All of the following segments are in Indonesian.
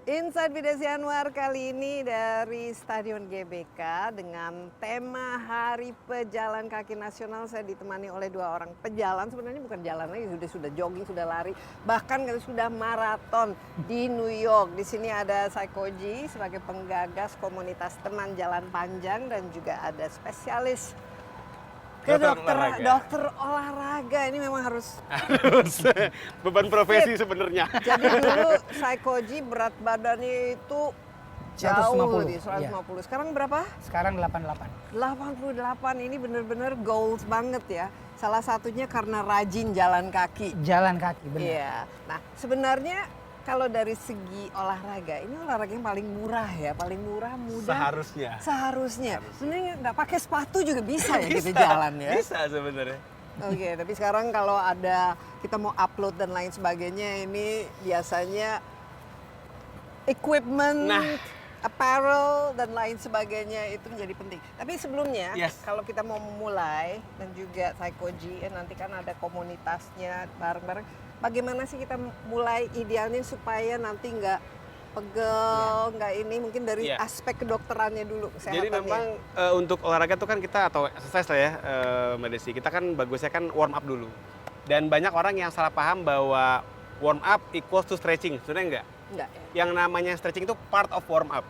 Insight with Desi Anwar kali ini dari Stadion GBK dengan tema Hari Pejalan Kaki Nasional. Saya ditemani oleh dua orang pejalan, sebenarnya bukan jalan lagi, sudah jogging, sudah lari, bahkan sudah maraton di New York. Di sini ada Saikoji sebagai penggagas komunitas teman jalan panjang dan juga ada spesialis dokter olahraga. Ini memang harus beban profesi sebenarnya. Jadi dulu Saikoji berat badannya itu jauh 150, lebih 150. Iya. Sekarang berapa? Sekarang 88. 88. Ini benar-benar goals banget ya. Salah satunya karena rajin jalan kaki. Jalan kaki, benar. Iya. Nah, sebenarnya kalau dari segi olahraga, ini olahraga yang paling murah ya, paling murah, mudah. Seharusnya. Sebenarnya nggak pakai sepatu juga bisa ya gitu jalan ya. Bisa sebenarnya. Oke, tapi sekarang kalau ada kita mau upload dan lain sebagainya, ini biasanya equipment, apparel dan lain sebagainya itu menjadi penting. Tapi sebelumnya, kalau kita mau memulai dan juga Saikoji, nanti kan ada komunitasnya bareng-bareng. Bagaimana sih kita mulai idealnya supaya nanti nggak pegel, nggak ini, mungkin dari aspek kedokterannya dulu, kesehatannya. Jadi memang untuk olahraga tuh kan kita, atau exercise lah ya Mbak Desi, kita kan bagusnya kan warm up dulu. Dan banyak orang yang salah paham bahwa warm up equals to stretching, sebenarnya enggak. Enggak ya? Yang namanya stretching itu part of warm up.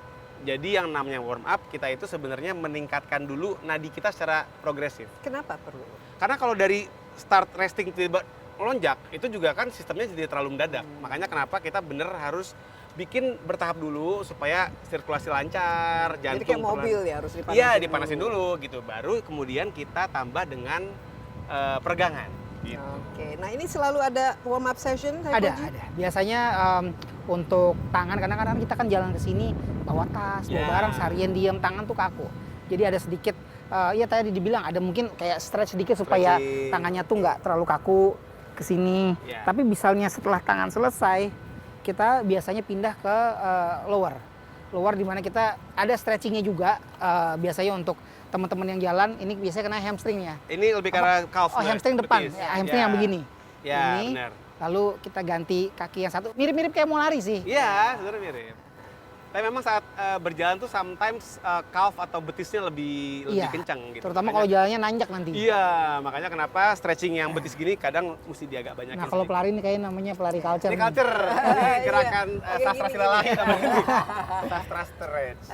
Jadi yang namanya warm up, kita itu sebenarnya meningkatkan dulu nadi kita secara progresif. Kenapa perlu? Karena kalau dari start resting tiba melonjak, itu juga kan sistemnya jadi terlalu mendadak. Makanya kenapa kita bener harus bikin bertahap dulu supaya sirkulasi lancar, jantung. Jadi kayak mobil ya, harus dipanasin. Iya, dipanasin dulu gitu. Baru kemudian kita tambah dengan peregangan. Gitu. Oke, nah ini selalu ada warm up session? Ada. Biasanya untuk tangan, karena kadang kita kan jalan ke sini bawa tas, bawa barang, seharian diam, tangan tuh kaku. Jadi ada sedikit, ya tadi dibilang ada mungkin kayak stretch sedikit supaya tangannya tuh nggak terlalu kaku ke sini. Tapi misalnya setelah tangan selesai, kita biasanya pindah ke lower di mana kita ada stretchingnya juga. Biasanya untuk teman-teman yang jalan, ini biasanya kena hamstringnya. Ini lebih karena calf. Oh, hamstring depan, hamstring yang begini. Ya, ini, benar. lalu kita ganti kaki yang satu, mirip-mirip kayak mau lari sih. Iya, sebenarnya mirip. Tapi memang saat berjalan tuh sometimes calf atau betisnya lebih kencang gitu. Terutama kalau jalannya nanjak nanti. Iya, makanya kenapa stretching yang betis gini kadang mesti dia agak banyak. Nah, kalau pelari ini kayaknya namanya pelari culture. Ini culture. Ini gerakan sastra sila lain namanya. Sastra stretch.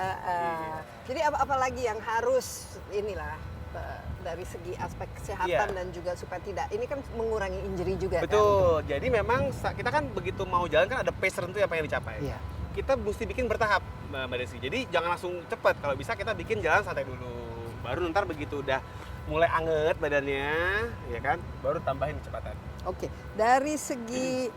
Jadi apa lagi yang harus inilah dari segi aspek kesehatan dan juga supaya tidak, ini kan mengurangi injury juga. Betul. Jadi memang kita kan begitu mau jalan kan ada pace tertentu apa yang dicapai. Iya. Kita mesti bikin bertahap, Mbak Desi. Jadi jangan langsung cepat. Kalau bisa kita bikin jalan santai dulu. Baru ntar begitu udah mulai anget badannya, ya kan, baru tambahin kecepatan. Oke, dari segi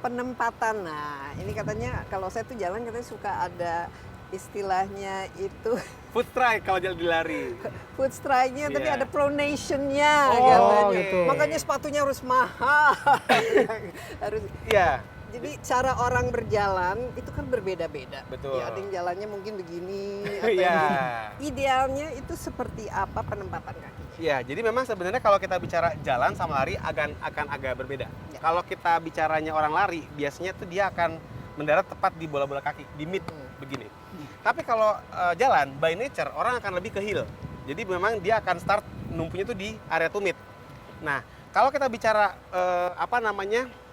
penempatan, nah ini katanya kalau saya tuh jalan katanya suka ada istilahnya itu foot strike kalau jalan dilari. Foot strike-nya, tapi ada pronation-nya katanya. Gitu. Makanya sepatunya harus mahal. Harus. Iya. Jadi cara orang berjalan itu kan berbeda-beda. Betul. Ya, ada yang jalannya mungkin begini. Idealnya itu seperti apa penempatan kaki? Ya, jadi memang sebenarnya kalau kita bicara jalan sama lari akan agak berbeda. Ya. Kalau kita bicaranya orang lari, biasanya tuh dia akan mendarat tepat di bola-bola kaki, di mid begini. Tapi kalau jalan, by nature orang akan lebih ke heel. Jadi memang dia akan start numpunya tuh di area tumit. Nah, kalau kita bicara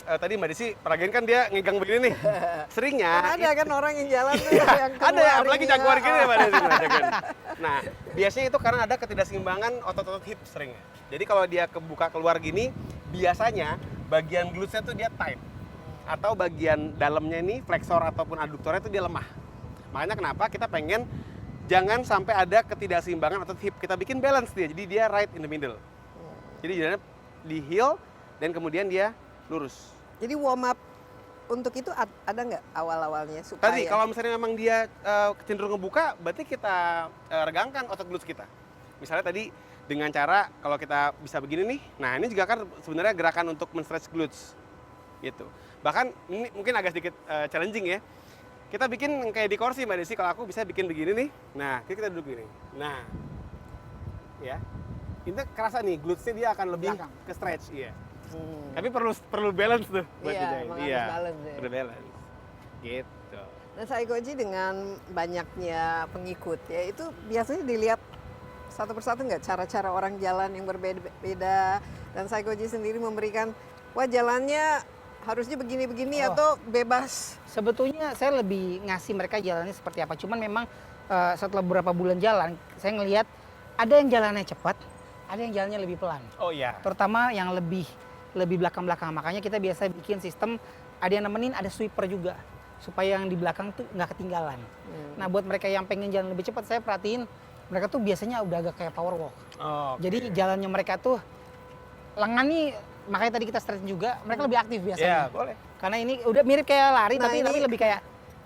tadi Mbak Desi peragain kan dia ngegang begini nih. Seringnya ada kan orang yang jalan tuh yang ada ya, apalagi jaguar gini ya Mbak Desi. Nah, biasanya itu karena ada ketidakseimbangan otot-otot hip seringnya. Jadi kalau dia kebuka keluar gini, biasanya bagian glutesnya tuh dia tight. Atau bagian dalamnya ini flexor ataupun adduktornya itu dia lemah. Makanya kenapa kita pengen jangan sampai ada ketidakseimbangan otot hip. Kita bikin balance dia, jadi dia right in the middle. Jadi jalannya di heel dan kemudian dia lurus. Jadi warm up untuk itu ada nggak awal-awalnya supaya? Tadi kalau misalnya memang dia cenderung ngebuka, berarti kita regangkan otot glutes kita. Misalnya tadi dengan cara kalau kita bisa begini nih, nah ini juga kan sebenarnya gerakan untuk men-stretch glutes, gitu. Bahkan ini mungkin agak sedikit challenging ya. Kita bikin kayak di kursi Mbak Desi, kalau aku bisa bikin begini nih. Nah, kita duduk gini. Nah, ya, ini kerasa nih glutesnya dia akan lebih ke stretch, iya. Tapi perlu balance tuh buat balance ya. Perlu balance. Gitu. Nah, Saikoji dengan banyaknya pengikut ya itu biasanya dilihat satu persatu nggak cara-cara orang jalan yang berbeda-beda, dan Saikoji sendiri memberikan wah jalannya harusnya begini-begini atau bebas. Sebetulnya saya lebih ngasih mereka jalannya seperti apa. Cuman memang setelah beberapa bulan jalan, saya ngelihat ada yang jalannya cepat, ada yang jalannya lebih pelan. Oh iya. Terutama yang lebih belakang-belakang. Makanya kita biasa bikin sistem ada yang nemenin, ada sweeper juga. Supaya yang di belakang tuh nggak ketinggalan. Nah buat mereka yang pengen jalan lebih cepat, saya perhatiin mereka tuh biasanya udah agak kayak power walk. Oh, oke. Jadi jalannya mereka tuh lengan nih, makanya tadi kita stretching juga, mereka lebih aktif Iya, biasanya. boleh. Karena ini udah mirip kayak lari, Nah, tapi ini- lebih kayak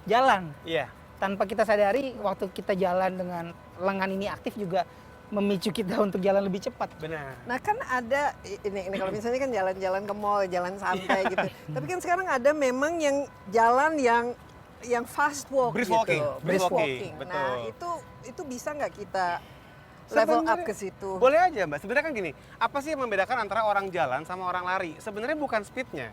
jalan. Iya. Tanpa kita sadari, waktu kita jalan dengan lengan ini aktif juga memicu kita untuk jalan lebih cepat. Benar. Nah kan ada ini kalau misalnya kan jalan-jalan ke mall, jalan santai gitu. Tapi kan sekarang ada memang yang jalan yang fast walk Brisk gitu. walking, brisk Brisk walking, walking. Nah, betul. itu bisa nggak kita level up Sebenarnya- ke situ? Boleh aja Mbak. Sebenarnya kan gini, apa sih yang membedakan antara orang jalan sama orang lari? Sebenarnya bukan speednya,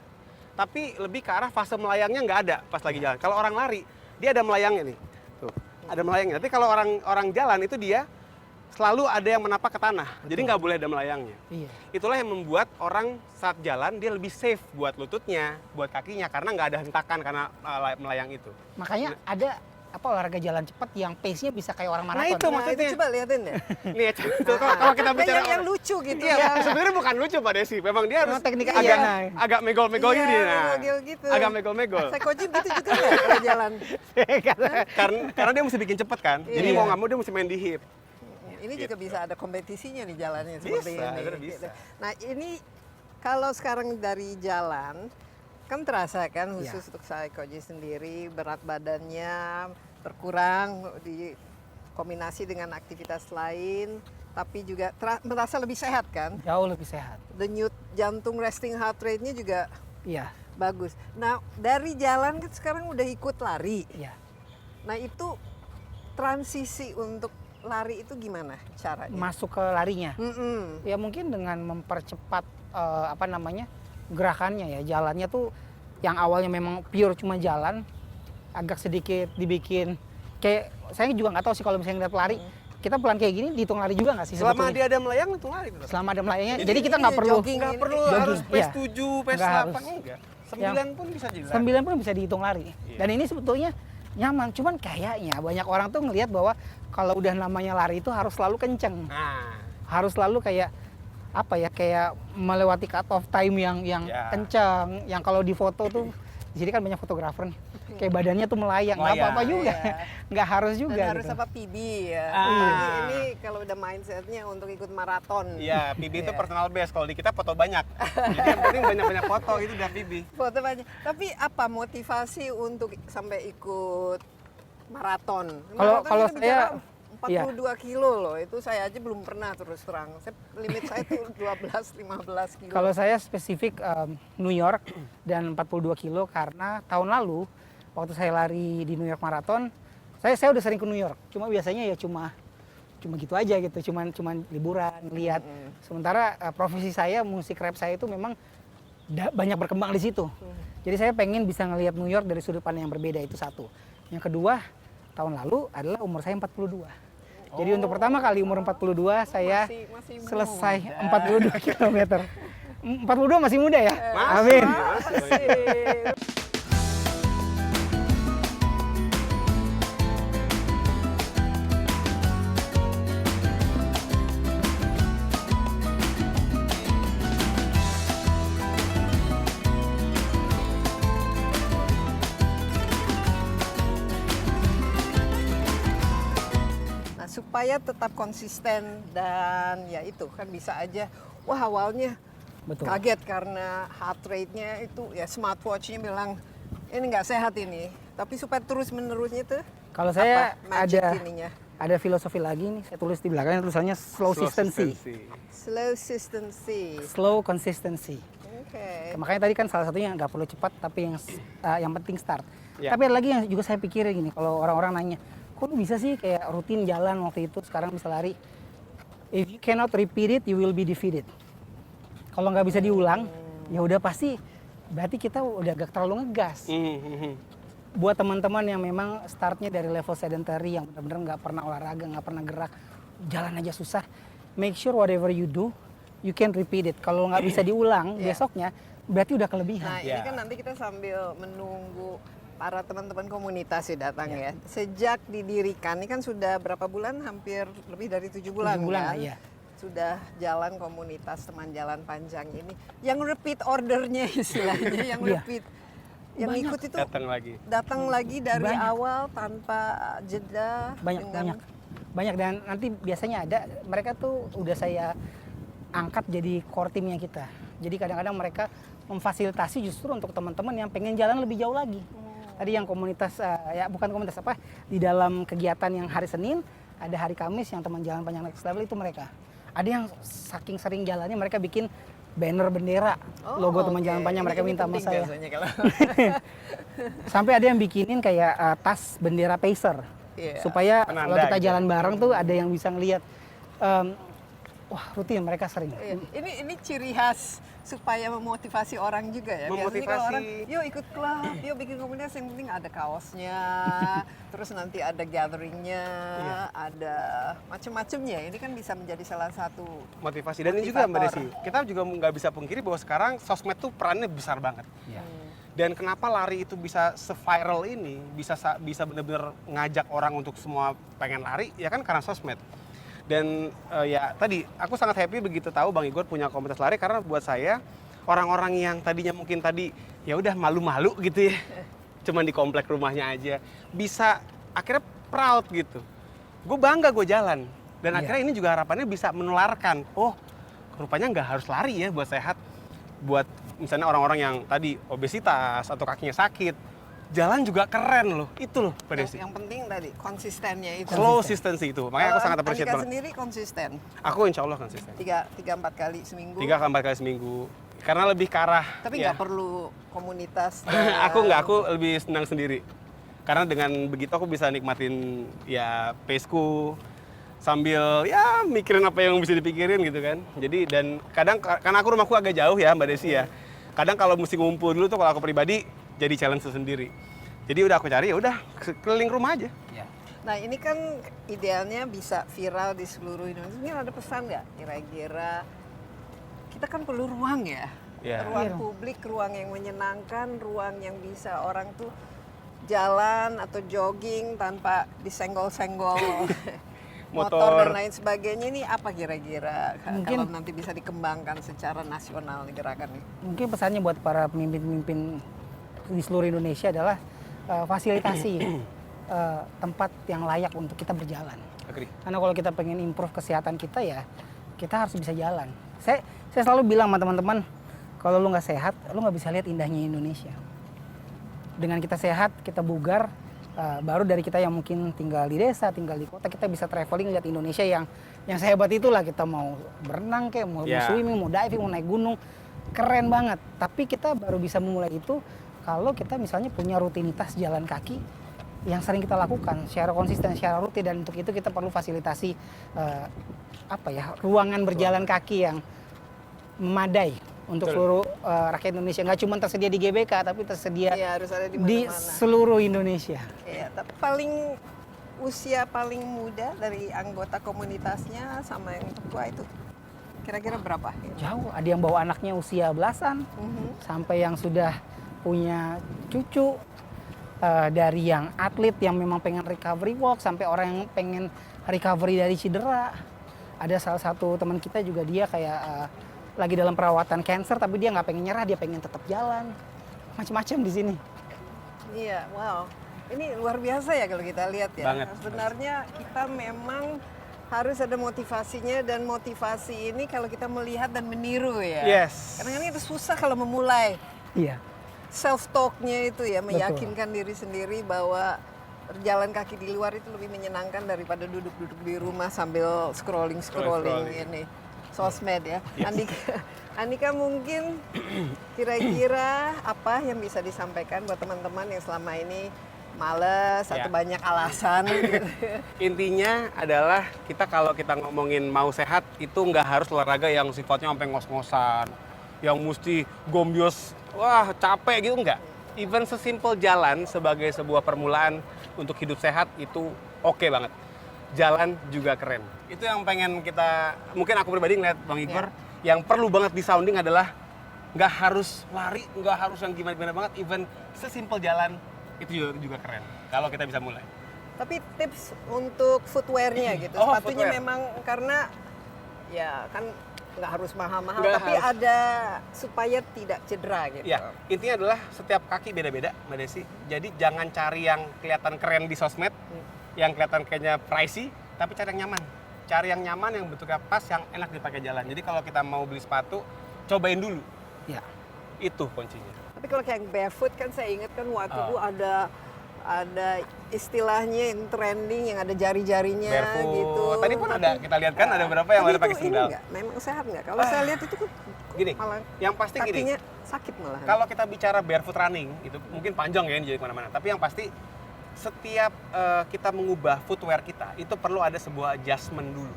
tapi lebih ke arah fase melayangnya nggak ada pas lagi jalan. Kalau orang lari, dia ada melayangnya nih. Tuh, ada melayangnya. Tapi kalau orang jalan itu dia selalu ada yang menapak ke tanah. Jadi nggak boleh ada melayangnya. Iya. Itulah yang membuat orang saat jalan dia lebih safe buat lututnya, buat kakinya, karena nggak ada hentakan karena melayang itu. Makanya ada olahraga jalan cepat yang pace-nya bisa kayak orang Nah, maraton. itu Nah, maksudnya. itu coba liatin deh. Nih, kalau kita bicara yang orang- lucu gitu Iya, ya. sebenarnya bukan lucu Pak Desi. Memang dia harus Memang teknik agak aja, nah. agak megol-megol Iya, gini. Nah. megol gitu. Agak megol-megol. Saikoji gitu juga nggak kalau jalan? Karena dia mesti bikin cepet kan. Jadi Iya. mau nggak mau dia mesti main di hip. Ini juga Gitu. bisa ada kompetisinya nih jalannya seperti Bisa, ini. bener bisa. Nah ini kalau sekarang dari jalan kan terasa kan Iya. khusus untuk Saikoji sendiri berat badannya berkurang di kombinasi dengan aktivitas lain, tapi juga merasa lebih sehat kan. Jauh lebih sehat. Denyut jantung resting heart rate-nya juga Iya, bagus. Nah dari jalan kan sekarang udah ikut lari. iya. Nah itu transisi untuk lari itu gimana caranya? Masuk ke larinya. Mm-mm. Ya mungkin dengan mempercepat gerakannya ya, jalannya tuh yang awalnya memang pure cuma jalan, agak sedikit dibikin kayak, saya juga nggak tahu sih kalau misalnya ngeliat lari, kita pelan kayak gini dihitung lari juga nggak sih Selama sebetulnya? dia ada melayang itu lari terus. Selama ada melayangnya, Jadi jadi kita ini nggak perlu jogging. Nggak perlu Jogging, harus pace iya. 7, pace Nggak 8 harus. enggak. 9 pun bisa jalan. 9 pun bisa dihitung lari. Iya. Dan ini sebetulnya nyaman, cuman kayaknya banyak orang tuh ngelihat bahwa kalau udah namanya lari itu harus selalu kenceng, Nah, harus selalu kayak kayak melewati cut off time yang Ya. kenceng, yang kalau di foto tuh di sini kan banyak fotografer nih, kayak badannya tuh melayang, nggak Melayang. apa-apa juga, Iya. nggak harus Dan juga. harus gitu. apa PB ya. Ah. Apalagi ini kalau udah mindsetnya untuk ikut maraton. iya, PB itu Iya. personal best. Kalau di kita foto banyak. Jadi yang penting banyak-banyak foto itu udah PB. Foto banyak. Tapi apa motivasi untuk sampai ikut maraton? Kalau- Maraton kalau kita saya- bicara 42 kilo loh, itu saya aja belum pernah terus terang. Limit saya tuh 12-15 kilo. Kalau saya spesifik New York dan 42 kilo karena tahun lalu waktu saya lari di New York Marathon, saya udah sering ke New York. Cuma biasanya ya cuma gitu aja gitu, cuman liburan, lihat. Sementara profesi saya, musik rap saya itu memang banyak berkembang di situ. Jadi saya pengen bisa ngelihat New York dari sudut pandang yang berbeda, itu satu. Yang kedua, tahun lalu adalah umur saya 42. Jadi untuk pertama kali umur 42 saya masih selesai muda. 42 km. 42 masih muda ya? Masih. Amin. Asik. Nah, supaya tetap konsisten dan ya itu kan bisa aja wah awalnya Betul. kaget karena heart rate-nya itu ya smartwatch-nya bilang ini nggak sehat ini. Tapi supaya terus menerusnya tuh Kalau saya apa magic ada ininya? ada filosofi lagi nih, saya tulis di belakangnya tulisannya slow consistency. Slow consistency. Slow consistency. Oke. Makanya tadi kan salah satunya nggak perlu cepat, tapi yang penting start. Ya. Tapi ada lagi yang juga saya pikirin gini, kalau orang-orang nanya, kok lu bisa sih kayak rutin jalan waktu itu, sekarang bisa lari? If you cannot repeat it, you will be defeated. Kalau nggak bisa diulang, ya udah pasti berarti kita udah agak terlalu ngegas. buat teman-teman yang memang startnya dari level sedentary yang benar-benar nggak pernah olahraga, nggak pernah gerak, jalan aja susah, make sure whatever you do, you can repeat it. Kalau nggak bisa diulang Iya. besoknya, berarti udah kelebihan. Nah, ini Ya. kan nanti kita sambil menunggu para teman-teman komunitas sih datang ya. Sejak didirikan, ini kan sudah berapa bulan? Hampir lebih dari 7 bulan, 7 bulan, kan? iya. Sudah jalan komunitas teman jalan panjang ini. Yang repeat ordernya istilahnya, yang Iya. repeat. Yang Banyak. ikut itu datang lagi dari Banyak. awal tanpa jeda. Banyak dan nanti biasanya ada mereka tuh udah saya angkat jadi core timnya kita. Jadi kadang-kadang mereka memfasilitasi justru untuk teman-teman yang pengen jalan lebih jauh lagi. Tadi yang komunitas ya bukan komunitas apa, di dalam kegiatan yang hari Senin, ada hari Kamis yang teman jalan panjang next level itu mereka. Ada yang saking sering jalannya mereka bikin banner bendera logo teman oke. jalan panjang, mereka Ini minta sama penting saya. biasanya kalau Sampai ada yang bikinin kayak tas bendera Pacer. Iya. Supaya Penanda kalau kita gitu. jalan bareng tuh ada yang bisa ngelihat. Wah, rutin mereka sering. Iya. Ini ciri khas supaya memotivasi orang juga ya. Biasanya kalau Memotivasi. orang, yuk ikut klub, yuk bikin komunitas, yang penting ada kaosnya, terus nanti ada gatheringnya, ada macam-macamnya. Ini kan bisa menjadi salah satu. motivasi. Dan ini juga Mbak Motivator. Desi, kita juga nggak bisa pungkiri bahwa sekarang sosmed tuh perannya besar banget. Iya. Dan kenapa lari itu bisa se-viral ini, bisa benar-benar ngajak orang untuk semua pengen lari, ya kan karena sosmed. Dan ya tadi aku sangat happy begitu tahu Bang Igor punya komunitas lari, karena buat saya orang-orang yang tadinya mungkin tadi ya udah malu-malu gitu ya, cuman di komplek rumahnya aja, bisa akhirnya proud gitu. Gue bangga gue jalan, dan Iya. akhirnya ini juga harapannya bisa menularkan. Oh, rupanya nggak harus lari ya buat sehat. Buat misalnya orang-orang yang tadi obesitas atau kakinya sakit, jalan juga keren loh. Itu loh Mbak Desi. Yang penting tadi konsistennya itu. Slow consistency itu. Makanya aku Kalau sangat appreciate Andika banget. sendiri konsisten. Aku insya Allah konsisten. 3-4 kali seminggu. 3-4 kali seminggu. Karena lebih ke arah. Tapi ya. nggak perlu komunitas. Aku lebih senang sendiri. Karena dengan begitu aku bisa nikmatin ya paceku sambil ya mikirin apa yang bisa dipikirin gitu kan. Jadi dan kadang karena aku rumahku agak jauh ya Mbak Desi ya. Kadang kalau mesti ngumpul dulu tuh kalau aku pribadi jadi challenge sendiri. Jadi udah aku cari ya udah keliling rumah aja. Iya. Nah ini kan idealnya bisa viral di seluruh Indonesia. Ini ada pesan nggak kira-kira? Kita kan perlu ruang ya. Iya. Ruang Iya. publik, ruang yang menyenangkan, ruang yang bisa orang tuh jalan atau jogging tanpa disenggol-senggol motor Motor. dan lain sebagainya. Ini apa kira-kira Mungkin- kalau nanti bisa dikembangkan secara nasional nih gerakan ini? Mungkin pesannya buat para pemimpin-pemimpin di seluruh Indonesia adalah fasilitasi tempat yang layak untuk kita berjalan. Agree. Karena kalau kita pengen improve kesehatan kita ya, kita harus bisa jalan. Saya selalu bilang sama teman-teman, kalau lu nggak sehat, lu nggak bisa lihat indahnya Indonesia. Dengan kita sehat, kita bugar, baru dari kita yang mungkin tinggal di desa, tinggal di kota, kita bisa traveling lihat Indonesia yang sehebat itulah. Kita mau berenang kayak mau Ya. swimming, mau diving, mau naik gunung, keren banget. Tapi kita baru bisa memulai itu kalau kita misalnya punya rutinitas jalan kaki yang sering kita lakukan secara konsisten, secara rutin, dan untuk itu kita perlu fasilitasi ruangan berjalan kaki yang memadai untuk Betul. seluruh rakyat Indonesia. Nggak cuma tersedia di GBK, tapi tersedia Iya harus ada di di mana-mana. seluruh Indonesia. Iya, tapi usia paling muda dari anggota komunitasnya sama yang tua itu kira-kira berapa? Jauh, ada yang bawa anaknya usia belasan, sampai yang sudah punya cucu, dari yang atlet yang memang pengen recovery walk, sampai orang yang pengen recovery dari cedera. Ada salah satu teman kita juga, dia kayak lagi dalam perawatan cancer, tapi dia nggak pengen nyerah, dia pengen tetap jalan. Macam-macam di sini. Iya, wow. Ini luar biasa ya kalau kita lihat ya. Banget. Sebenarnya kita memang harus ada motivasinya, dan motivasi ini kalau kita melihat dan meniru ya. Yes. Kadang-kadang itu susah kalau memulai. Iya. Self talknya itu ya, Betul. meyakinkan diri sendiri bahwa berjalan kaki di luar itu lebih menyenangkan daripada duduk-duduk di rumah sambil scrolling Scrolling. ini sosmed ya. Yes. Andika mungkin kira-kira apa yang bisa disampaikan buat teman-teman yang selama ini males atau Ya. banyak alasan gitu. Intinya adalah kalau kita ngomongin mau sehat itu nggak harus olahraga yang sifatnya sampai ngos-ngosan, yang mesti gombios, wah capek gitu, nggak. Even sesimpel jalan sebagai sebuah permulaan untuk hidup sehat itu oke banget. Jalan juga keren. Itu yang pengen kita, mungkin aku pribadi ngeliat Bang Igor, yang perlu banget di sounding adalah nggak harus lari, nggak harus yang gimana-gimana banget. Even sesimpel jalan itu juga keren. Kalau kita bisa mulai. Tapi tips untuk footwear-nya gitu, Oh, sepatunya footwear. memang karena ya kan nggak harus mahal-mahal, Nggak tapi harus. ada supaya tidak cedera gitu. Ya, intinya adalah setiap kaki beda-beda, Mbak Desi. Jadi jangan cari yang kelihatan keren di sosmed, yang kelihatan kayaknya pricey, tapi cari yang nyaman. Cari yang nyaman, yang bentuknya pas, yang enak dipakai jalan. Jadi kalau kita mau beli sepatu, cobain dulu. Ya. Itu kuncinya. Tapi kalau kayak barefoot kan saya ingat kan waktu itu ada istilahnya yang trending yang ada jari-jarinya Barefoot. gitu. Tadi pun ada, kita lihat kan ada beberapa yang Tapi ada pakai itu sendal. Ini nggak? Memang sehat nggak? Kalau saya lihat itu kok Gini, malah yang pasti gini. kakinya sakit malah. Kalau kita bicara barefoot running, itu mungkin panjang ya jadi kemana-mana. Tapi yang pasti setiap kita mengubah footwear kita, itu perlu ada sebuah adjustment dulu.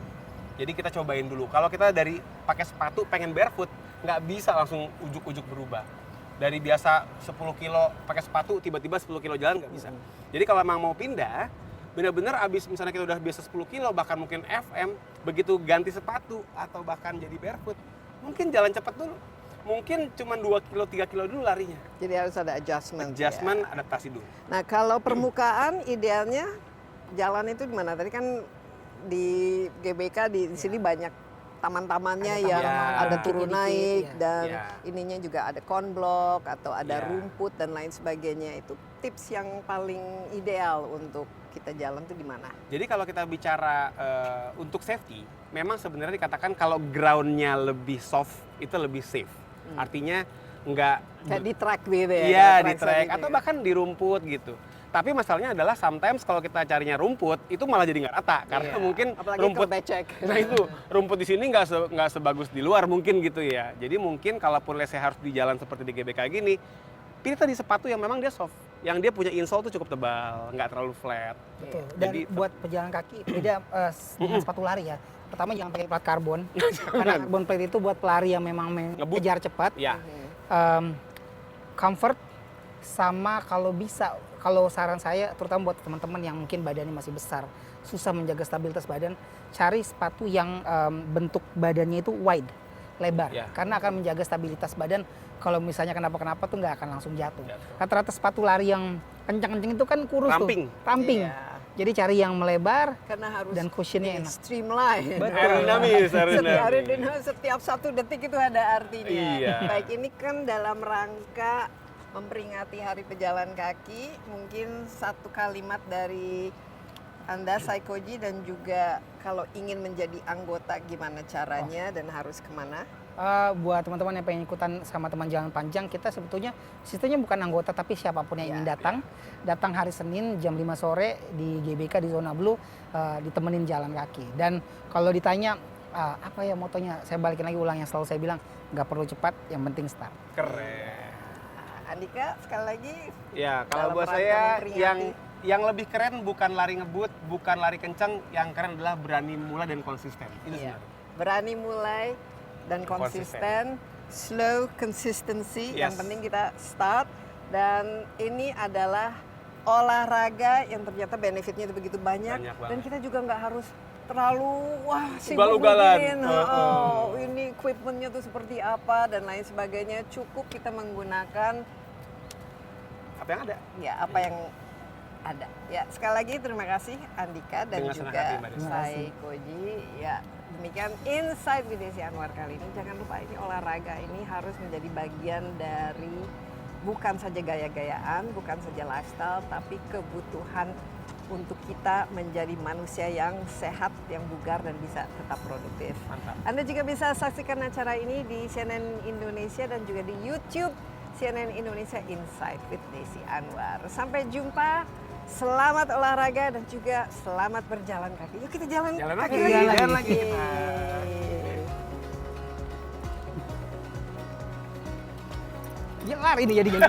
Jadi kita cobain dulu. Kalau kita dari pakai sepatu pengen barefoot, nggak bisa langsung ujuk-ujuk berubah. Dari biasa 10 kilo pakai sepatu, tiba-tiba 10 kilo jalan nggak bisa. Jadi kalau emang mau pindah, benar-benar abis misalnya kita udah biasa 10 kilo, bahkan mungkin FM, begitu ganti sepatu atau bahkan jadi barefoot, mungkin jalan cepat dulu. Mungkin cuma 2 kilo, 3 kilo dulu larinya. Jadi harus ada adjustment. Adjustment, ya. adaptasi dulu. Nah kalau permukaan idealnya jalan itu di mana? Tadi kan di GBK di sini banyak taman-tamannya Ada yang taman, ada dikit-dikit, turun naik ya. dan Ya. ininya juga ada cornblock atau ada Ya. rumput dan lain sebagainya. Itu tips yang paling ideal untuk kita jalan tuh di mana? Jadi kalau kita bicara untuk safety, memang sebenarnya dikatakan kalau groundnya lebih soft, itu lebih safe. Artinya nggak Kayak di track gitu ya? iya kayak di track gitu atau ya. bahkan di rumput gitu. Tapi masalahnya adalah sometimes kalau kita carinya rumput itu malah jadi nggak rata karena Iya. mungkin Apalagi rumput kebecek. nah itu rumput di sini nggak sebagus di luar mungkin gitu ya. Jadi mungkin kalaupun let's say harus di jalan seperti di GBK gini, pilih tadi sepatu yang memang dia soft, yang dia punya insole tuh cukup tebal, nggak terlalu flat. Betul. Dan Jadi buat pejalan kaki beda dengan sepatu lari ya. Pertama jangan pakai plat karbon. Karena karbon plate itu buat pelari yang memang Ngebut. kejar cepat. Ya, Comfort sama kalau bisa, kalau saran saya terutama buat teman-teman yang mungkin badannya masih besar, susah menjaga stabilitas badan, cari sepatu yang bentuk badannya itu wide, lebar. Ya. Karena akan menjaga stabilitas badan. Kalau misalnya kenapa-kenapa tuh nggak akan langsung jatuh. Jatuh. Rata-rata sepatu lari yang kencang-kencang itu kan kurus Ramping. tuh. Ramping. Iya. Jadi cari yang melebar Karena harus dan cushionnya ini, enak. streamline. aerodinamis, Setiap satu detik itu ada artinya. Iya. Baik, ini kan dalam rangka memperingati Hari Pejalan Kaki, mungkin satu kalimat dari Anda, Saikoji, dan juga kalau ingin menjadi anggota gimana caranya dan harus kemana? Buat teman-teman yang pengen ikutan sama teman jalan panjang, kita sebetulnya sistemnya bukan anggota tapi siapapun yang ingin datang, datang hari Senin jam 5 sore di GBK di zona Blue, ditemenin jalan kaki. Dan kalau ditanya apa ya motonya, saya balikin lagi ulang yang selalu saya bilang, nggak perlu cepat, yang penting start. keren. Andika, sekali lagi. Ya, Dalam kalau buat rangka saya memperingati. yang lebih keren bukan lari ngebut, bukan lari kencang, yang keren adalah berani mulai dan konsisten. Itu Iya. sebenarnya. Berani mulai dan konsisten, slow consistency, yang Yes. penting kita start. Dan ini adalah olahraga yang ternyata benefitnya itu begitu banyak, Banyak banget. dan kita juga nggak harus terlalu sibuk Ugal-ugalan. mikirin, ini equipmentnya tuh seperti apa dan lain sebagainya. Cukup kita menggunakan Apa yang ada? ya apa yang ada. Ya, sekali lagi terima kasih Andika dan Dengan senang juga hati, Mbak Desi. Saikoji. Ya, demikian Insight with Desi Anwar kali ini. Jangan lupa ini olahraga ini harus menjadi bagian dari bukan saja gaya-gayaan, bukan saja lifestyle, tapi kebutuhan untuk kita menjadi manusia yang sehat, yang bugar dan bisa tetap produktif. Mantap. Anda juga bisa saksikan acara ini di CNN Indonesia dan juga di YouTube CNN Indonesia Insight with Desi Anwar. Sampai jumpa. Selamat olahraga dan juga selamat berjalan kaki. Yuk kita jalan Jalan kaki lagi, lagi. jalan lagi. Yeay. Dia lari nih jadi gini.